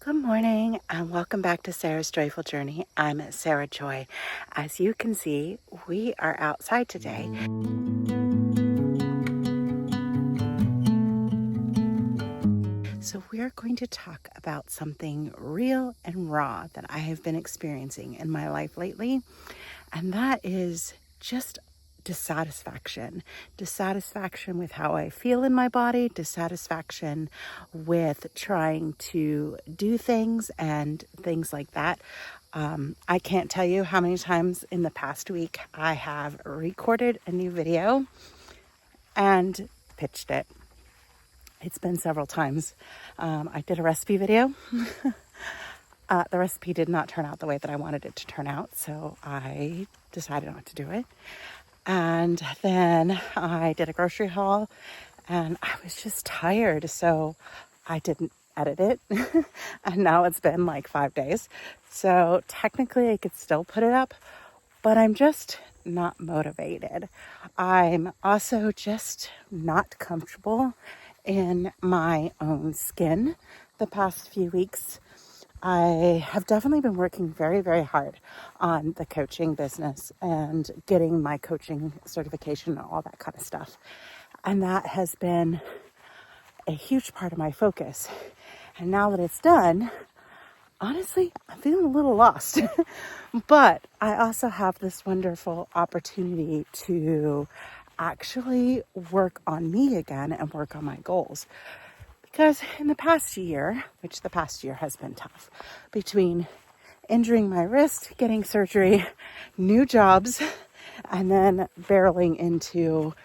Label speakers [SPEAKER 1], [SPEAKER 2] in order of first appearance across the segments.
[SPEAKER 1] Good morning and welcome back to Sarah's Joyful Journey. I'm Sarah Joy. As you can see, we are outside today. So we're going to talk about something real and raw that I have been experiencing in my life lately, and that is just dissatisfaction with how I feel in my body, dissatisfaction with trying to do things and things like that. I can't tell you how many times in the past week I have recorded a new video and pitched it. It's been several times. I did a recipe video. The recipe did not turn out the way that I wanted it to turn out, so I decided not to do it. And then I did a grocery haul and I was just tired, so I didn't edit it. And now it's been like 5 days. So technically I could still put it up, but I'm just not motivated. I'm also just not comfortable in my own skin the past few weeks. I have definitely been working very, very hard on the coaching business and getting my coaching certification and all that kind of stuff. And that has been a huge part of my focus. And now that it's done, honestly, I'm feeling a little lost. But I also have this wonderful opportunity to actually work on me again and work on my goals. Because in the past year, which the past year has been tough, between injuring my wrist, getting surgery, new jobs, and then barreling into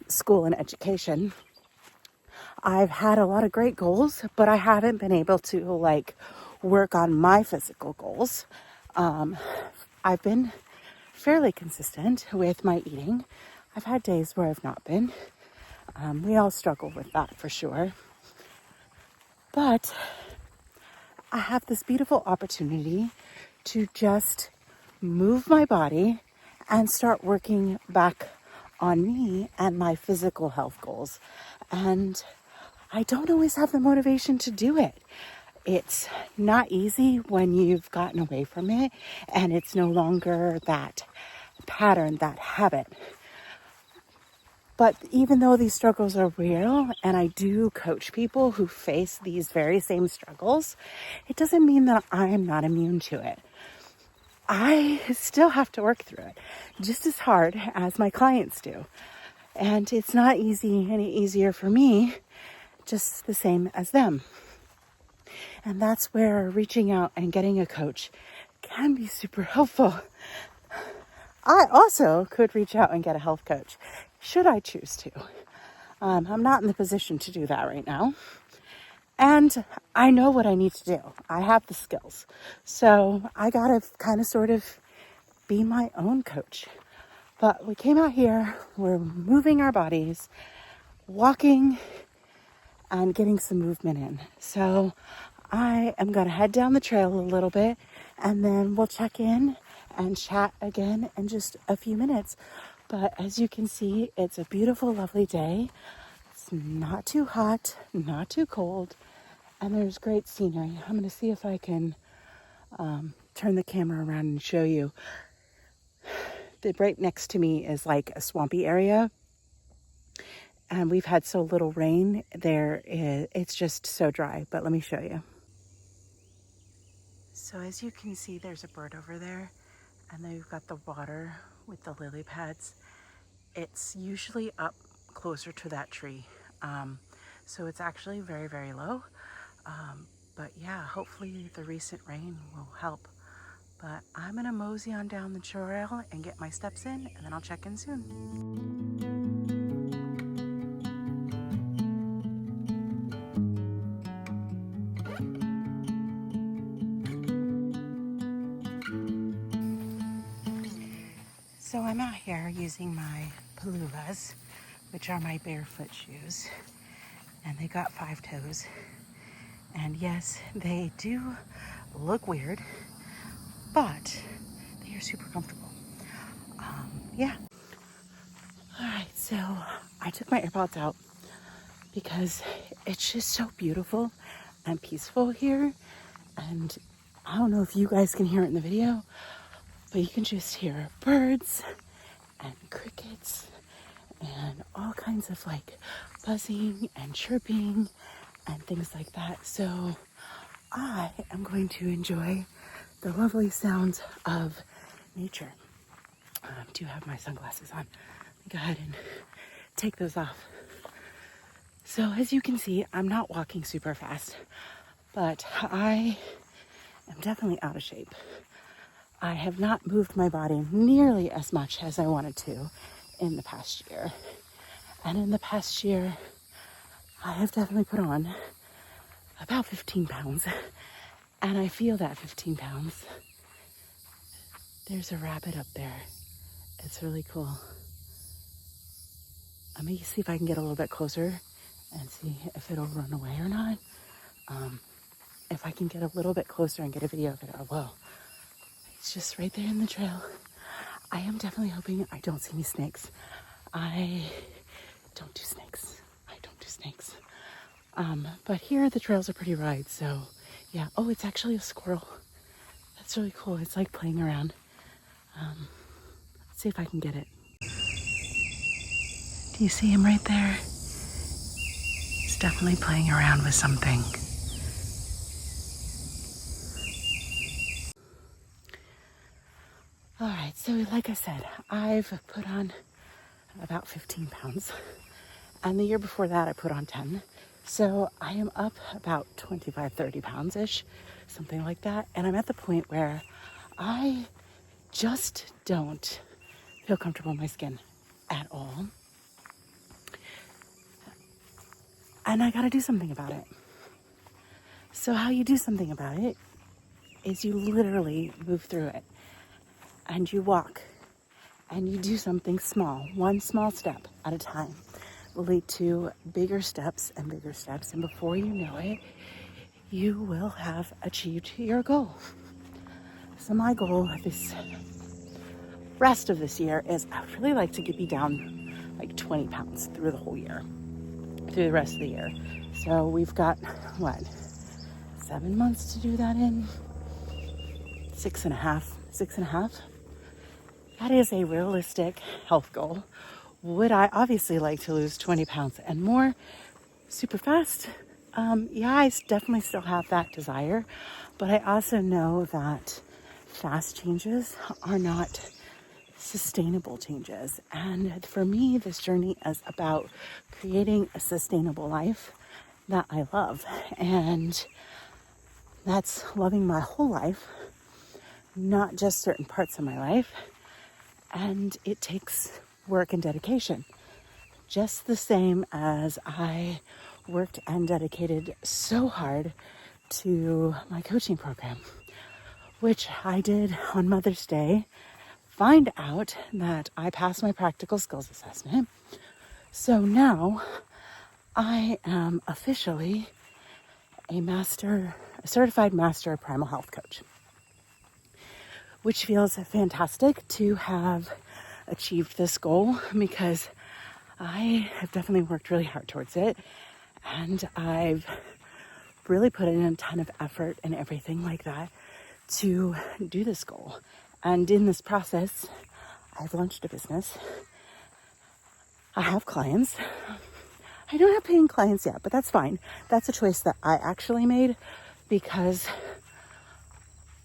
[SPEAKER 1] school and education, I've had a lot of great goals, but I haven't been able to work on my physical goals. I've been fairly consistent with my eating. I've had days where I've not been. We all struggle with that for sure. But I have this beautiful opportunity to just move my body and start working back on me and my physical health goals. And I don't always have the motivation to do it. It's not easy when you've gotten away from it and it's no longer that pattern, that habit. But even though these struggles are real, and I do coach people who face these very same struggles, it doesn't mean that I am not immune to it. I still have to work through it just as hard as my clients do. And it's not any easier for me, just the same as them. And that's where reaching out and getting a coach can be super helpful. I also could reach out and get a health coach, should I choose to. I'm not in the position to do that right now. And I know what I need to do. I have the skills. So I gotta kind of sort of be my own coach. But we came out here, we're moving our bodies, walking, and getting some movement in. So I am gonna head down the trail a little bit, and then we'll check in and chat again in just a few minutes. But as you can see, it's a beautiful, lovely day. It's not too hot, not too cold, and there's great scenery. I'm going to see if I can turn the camera around and show you. Right next to me is like a swampy area, and we've had so little rain there. It's just so dry, but let me show you. So as you can see, there's a bird over there, and then we've got the water with the lily pads. It's usually up closer to that tree. So it's actually very, very low. But yeah, hopefully the recent rain will help. But I'm gonna mosey on down the trail and get my steps in, and then I'll check in soon. So I'm out here using my Palulas, which are my barefoot shoes, and they got 5 toes. And yes, they do look weird, but they are super comfortable. Yeah. All right, so I took my AirPods out because it's just so beautiful and peaceful here. And I don't know if you guys can hear it in the video, but you can just hear birds and crickets and all kinds of like buzzing and chirping and things like that. So I am going to enjoy the lovely sounds of nature. I do have my sunglasses on. Go ahead and take those off. So as you can see, I'm not walking super fast, but I am definitely out of shape. I have not moved my body nearly as much as I wanted to in the past year. And in the past year, I have definitely put on about 15 pounds. And I feel that 15 pounds. There's a rabbit up there. It's really cool. I'm going to see if I can get a little bit closer and see if it'll run away or not. If I can get a little bit closer and get a video of it, I will. It's just right there in the trail. I am definitely hoping I don't see any snakes. I don't do snakes. But here the trails are pretty wide, so yeah. Oh, it's actually a squirrel. That's really cool. It's like playing around. Let's see if I can get it. Do you see him right there? He's definitely playing around with something. All right, so like I said, I've put on about 15 pounds. And the year before that, I put on 10. So I am up about 25, 30 pounds-ish, something like that. And I'm at the point where I just don't feel comfortable in my skin at all. And I gotta do something about it. So how you do something about it is you literally move through it. And you walk. And you do something small. One small step at a time will lead to bigger steps. And before you know it, you will have achieved your goal. So my goal this rest of this year is I'd really like to be down like 20 pounds through the whole year. Through the rest of the year. So we've got, 7 months to do that in? 6.5. That is a realistic health goal. Would I obviously like to lose 20 pounds and more super fast? Yeah, I definitely still have that desire, but I also know that fast changes are not sustainable changes. And for me, this journey is about creating a sustainable life that I love. And that's loving my whole life, not just certain parts of my life. And it takes work and dedication. Just the same as I worked and dedicated so hard to my coaching program, which I did on Mother's Day, find out that I passed my practical skills assessment. So now I am officially a certified master primal health coach, which feels fantastic to have achieved this goal because I have definitely worked really hard towards it. And I've really put in a ton of effort and everything like that to do this goal. And in this process, I've launched a business. I have clients. I don't have paying clients yet, but that's fine. That's a choice that I actually made because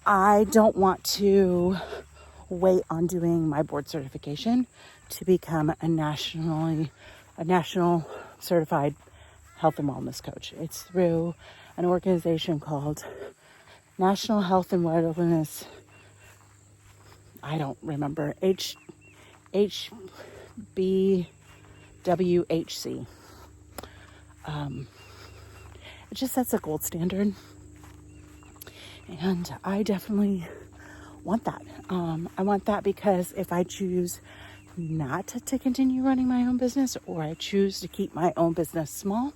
[SPEAKER 1] I don't want to wait on doing my board certification to become a national certified health and wellness coach. It's through an organization called National Health and Wellness. I don't remember. HBWHC. It just sets a gold standard. And I definitely want that. I want that because if I choose not to continue running my own business, or I choose to keep my own business small,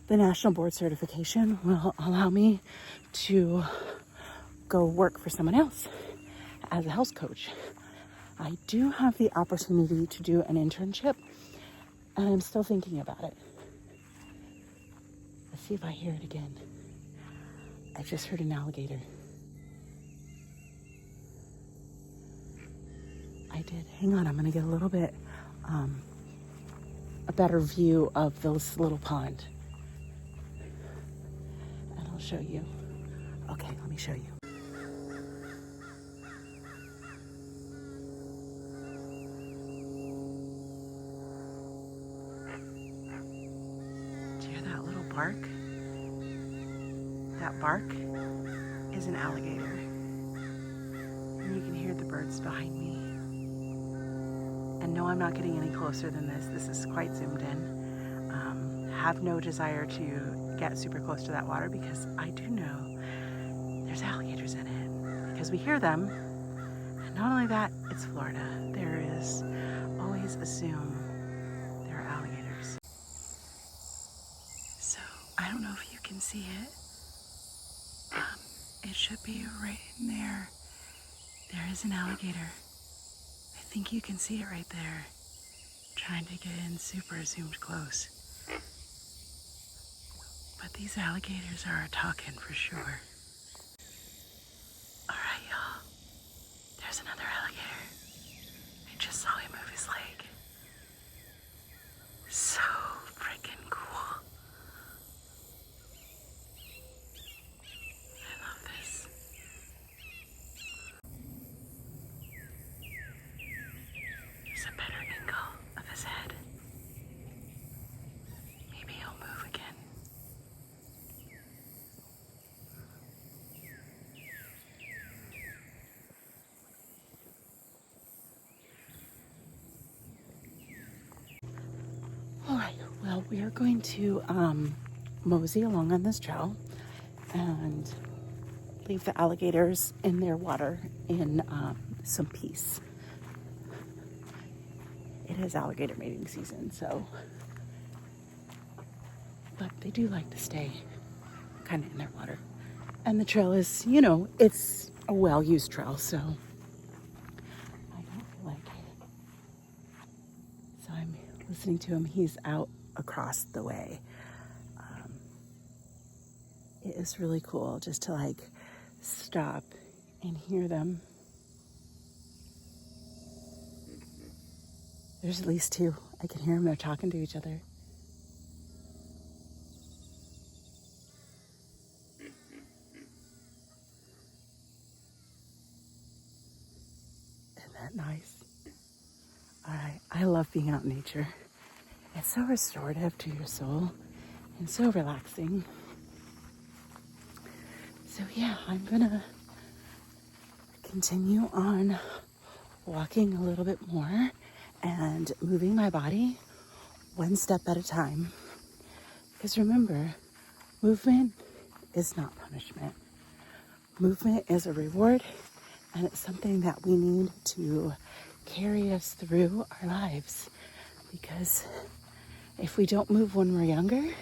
[SPEAKER 1] the national board certification will allow me to go work for someone else as a health coach. I do have the opportunity to do an internship, and I'm still thinking about it. see if I hear it again. I just heard an alligator. I did. Hang on, I'm gonna get a little bit, a better view of this little pond. And I'll show you. Okay, let me show you. Do you hear that little bark? That bark is an alligator. And you can hear the birds behind me. And no, I'm not getting any closer than this. This is quite zoomed in. Have no desire to get super close to that water because I do know there's alligators in it. Because we hear them. And not only that, it's Florida. There is always assume there are alligators. So I don't know if you can see it. It should be right in there. There is an alligator. I think you can see it right there. Trying to get in super zoomed close. But these alligators are talking for sure. All right, y'all. There's another alligator. I just saw him move his leg. So freaking cool. I love this. There's a better angle of his head. Maybe he'll move again. All right, well, we are going to mosey along on this trail and leave the alligators in their water in some peace. It is alligator mating season, so, but they do like to stay kind of in their water. And the trail is, you know, it's a well-used trail, so I don't feel like it. So I'm listening to him. He's out across the way. It is really cool just to like stop and hear them. There's at least two. I can hear them. They're talking to each other. Isn't that nice? All right. I love being out in nature. It's so restorative to your soul and so relaxing. So yeah, I'm gonna continue on walking a little bit more and moving my body one step at a time. Because remember, movement is not punishment. Movement is a reward, and it's something that we need to carry us through our lives. Because if we don't move when we're younger,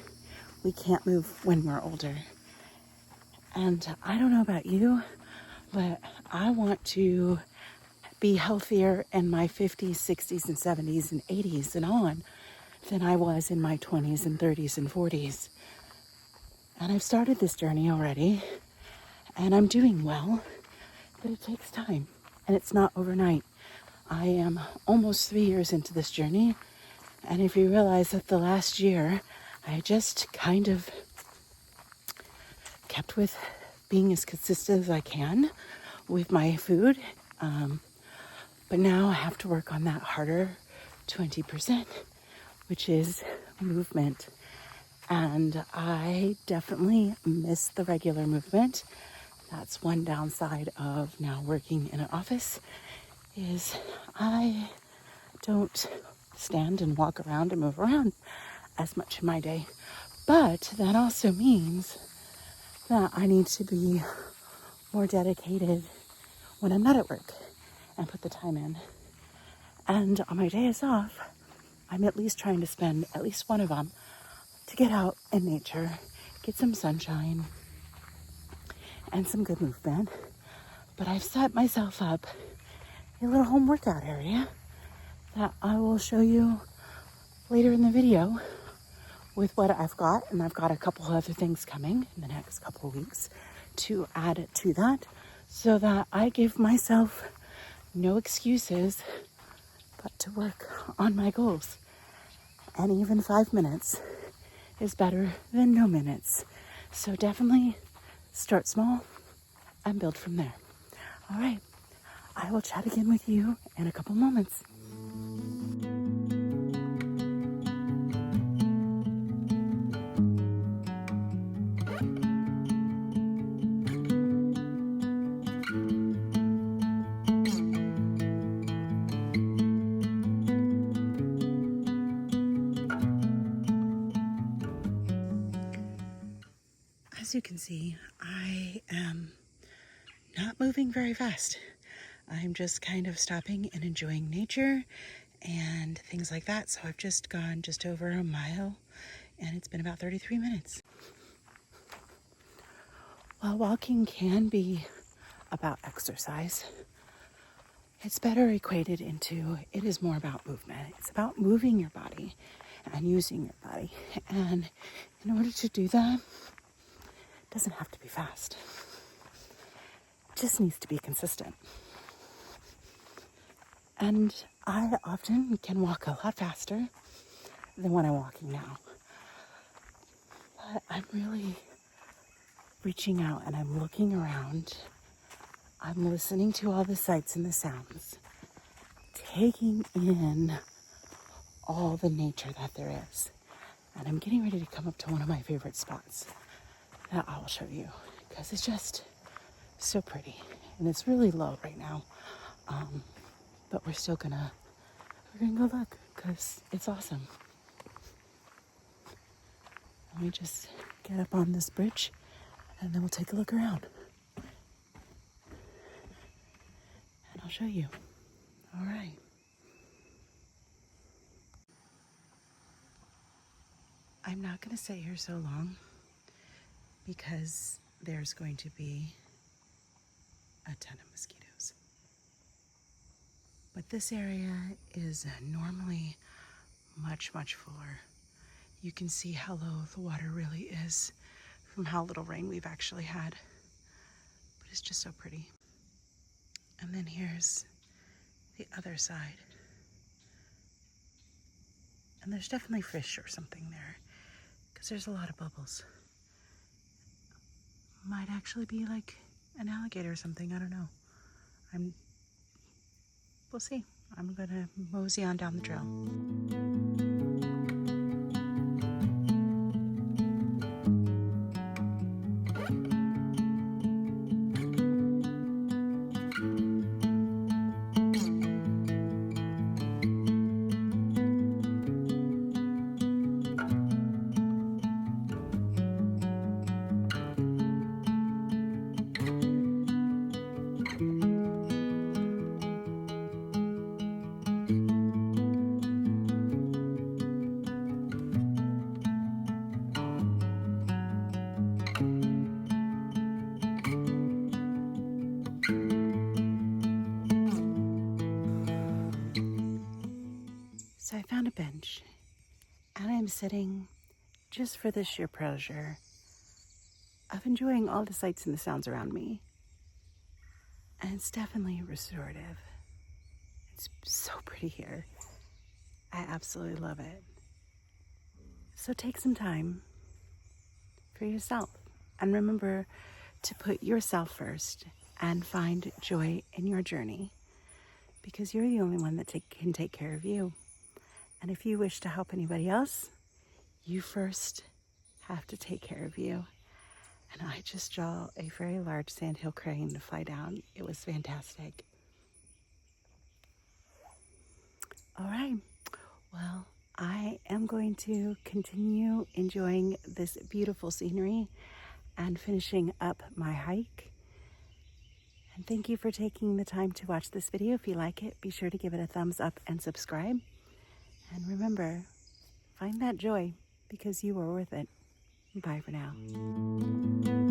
[SPEAKER 1] we can't move when we're older. And I don't know about you, but I want to be healthier in my 50s, 60s, and 70s, and 80s and on than I was in my 20s and 30s and 40s. And I've started this journey already, and I'm doing well, but it takes time, and it's not overnight. I am almost 3 years into this journey, and if you realize that the last year, I just kind of kept with being as consistent as I can with my food. But now I have to work on that harder 20%, which is movement. And I definitely miss the regular movement. That's one downside of now working in an office is I don't stand and walk around and move around as much in my day. But that also means that I need to be more dedicated when I'm not at work and put the time in. And on my days off, I'm at least trying to spend at least one of them to get out in nature, get some sunshine and some good movement. But I've set myself up a little home workout area that I will show you later in the video with what I've got, and I've got a couple other things coming in the next couple of weeks to add to that, so that I give myself no excuses but to work on my goals. And even 5 minutes is better than no minutes. So definitely start small and build from there. All right, I will chat again with you in a couple moments. As you can see, I am not moving very fast. I'm just kind of stopping and enjoying nature and things like that. So I've just gone just over a mile, and it's been about 33 minutes. While walking can be about exercise, it's better equated into it is more about movement. It's about moving your body and using your body. And in order to do that, it doesn't have to be fast. It just needs to be consistent. And I often can walk a lot faster than when I'm walking now. But I'm really reaching out and I'm looking around. I'm listening to all the sights and the sounds, taking in all the nature that there is. And I'm getting ready to come up to one of my favorite spots that I'll show you, because it's just so pretty. And it's really low right now. But we're gonna go look, because it's awesome. Let me just get up on this bridge and then we'll take a look around. And I'll show you. All right. I'm not gonna stay here so long because there's going to be a ton of mosquitoes. But this area is normally much, much fuller. You can see how low the water really is from how little rain we've actually had. But it's just so pretty. And then here's the other side. And there's definitely fish or something there, because there's a lot of bubbles. Might actually be like an alligator or something, I don't know. We'll see. I'm gonna mosey on down the trail. So I found a bench, and I'm sitting just for the sheer pleasure of enjoying all the sights and the sounds around me. And it's definitely restorative. It's so pretty here. I absolutely love it. So take some time for yourself, and remember to put yourself first and find joy in your journey, because you're the only one that can take care of you. And if you wish to help anybody else, you first have to take care of you. And I just saw a very large sandhill crane to fly down. It was fantastic. All right. Well, I am going to continue enjoying this beautiful scenery and finishing up my hike. And thank you for taking the time to watch this video. If you like it, be sure to give it a thumbs up and subscribe. And remember, find that joy, because you are worth it. Bye for now.